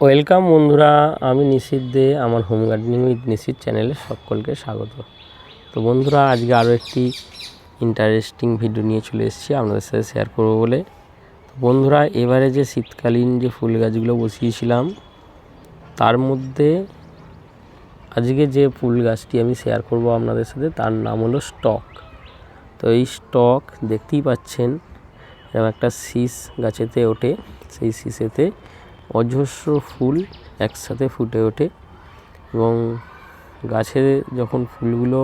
Welcome বন্ধুরা, আমি নিশিত দে। আমার হোম গার্ডেনিং উইথ নিশিত চ্যানেলে সকলকে স্বাগত। তো বন্ধুরা, আজকে আরও একটি ইন্টারেস্টিং ভিডিও নিয়ে চলে এসেছি আপনাদের সাথে শেয়ার করব বলে। তো বন্ধুরা, এবারে যে শীতকালীন যে ফুল গাছগুলো বসিয়েছিলাম তার মধ্যে আজকে যে ফুল গাছটি আমি শেয়ার করব আপনাদের সাথে তার নাম হলো স্টক। তো এই স্টক দেখতেই পাচ্ছেন, এরকম একটা শীষ গাছেতে ওঠে। সেই শীষেতে অজস্র ফুল একসাথে ফুটে ওঠে এবং গাছে যখন ফুলগুলো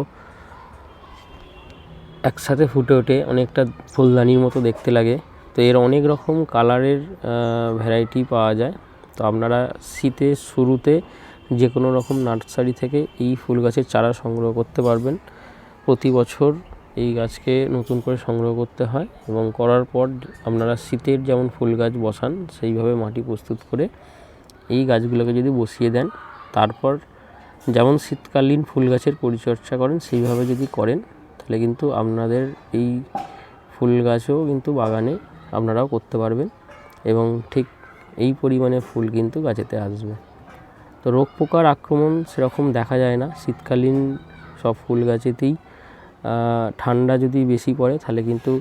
একসাথে ফুটে ওঠে অনেকটা ফুলদানির মতো দেখতে লাগে। তো এর অনেক রকম কালারের ভ্যারাইটি পাওয়া যায়। তো আপনারা শীতের শুরুতে যে কোনো রকম নার্সারি থেকে এই ফুল গাছের চারা সংগ্রহ করতে পারবেন। প্রতি বছর এই গাছকে নতুন করে সংগ্রহ করতে হয় এবং করার পর আপনারা শীতের যেমন ফুল গাছ বসান সেইভাবে মাটি প্রস্তুত করে এই গাছগুলোকে যদি বসিয়ে দেন, তারপর যেমন শীতকালীন ফুল গাছের পরিচর্যা করেন সেইভাবে যদি করেন, তাহলে কিন্তু আপনাদের এই ফুল গাছও কিন্তু বাগানে আপনারাও করতে পারবেন এবং ঠিক এই পরিমাণে ফুল কিন্তু গাছেতে আসবে। তো রোগ পোকার আক্রমণ সেরকম দেখা যায় না শীতকালীন সব ফুল গাছেতেই। ঠান্ডা যদি বেশি পড়ে তাহলে কিন্তু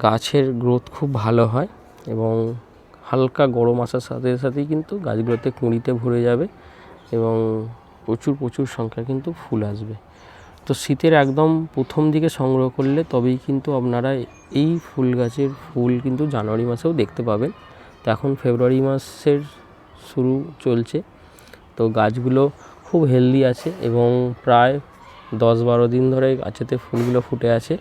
গাছের গ্রোথ খুব ভালো হয় এবং হালকা গরম আসার সাথে সাথেই কিন্তু গাছগুলোতে কুঁড়িতে ভরে যাবে এবং প্রচুর সংখ্যায় কিন্তু ফুল আসবে। তো শীতের একদম প্রথম দিকে সংগ্রহ করলে তবেই কিন্তু আপনারা এই ফুল গাছের ফুল কিন্তু জানুয়ারি মাসেও দেখতে পাবেন। তো এখন ফেব্রুয়ারি মাসের শুরু চলছে। তো গাছগুলো খুব হেলদি আছে এবং প্রায় 10-12 দিন ধরে গাছেতে ফুলগুলো ফুটে আছে।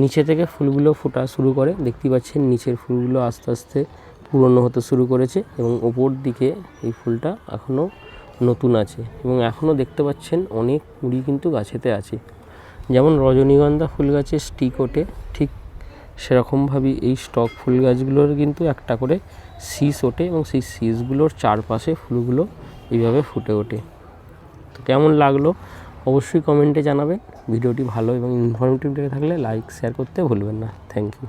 নিচে থেকে ফুলগুলো ফোটা শুরু করে, দেখতেই পাচ্ছেন নিচের ফুলগুলো আস্তে আস্তে পুরনো হতে শুরু করেছে এবং ওপর দিকে এই ফুলটা এখনও নতুন আছে এবং এখনও দেখতে পাচ্ছেন অনেক কুঁড়ি কিন্তু গাছেতে আছে। যেমন রজনীগন্ধা ফুল গাছে স্টিক ওঠে, ঠিক সেরকমভাবেই এই স্টক ফুল গাছগুলোর কিন্তু একটা করে শীষ ওঠে এবং সেই শীষগুলোর চারপাশে ফুলগুলো এইভাবে ফুটে ওঠে। তো কেমন লাগলো অবশ্যই কমেন্টে জানাবেন। ভিডিওটি ভালো এবং ইনফরমেটিভ লেগে থাকলে লাইক শেয়ার করতে ভুলবেন না। Thank you.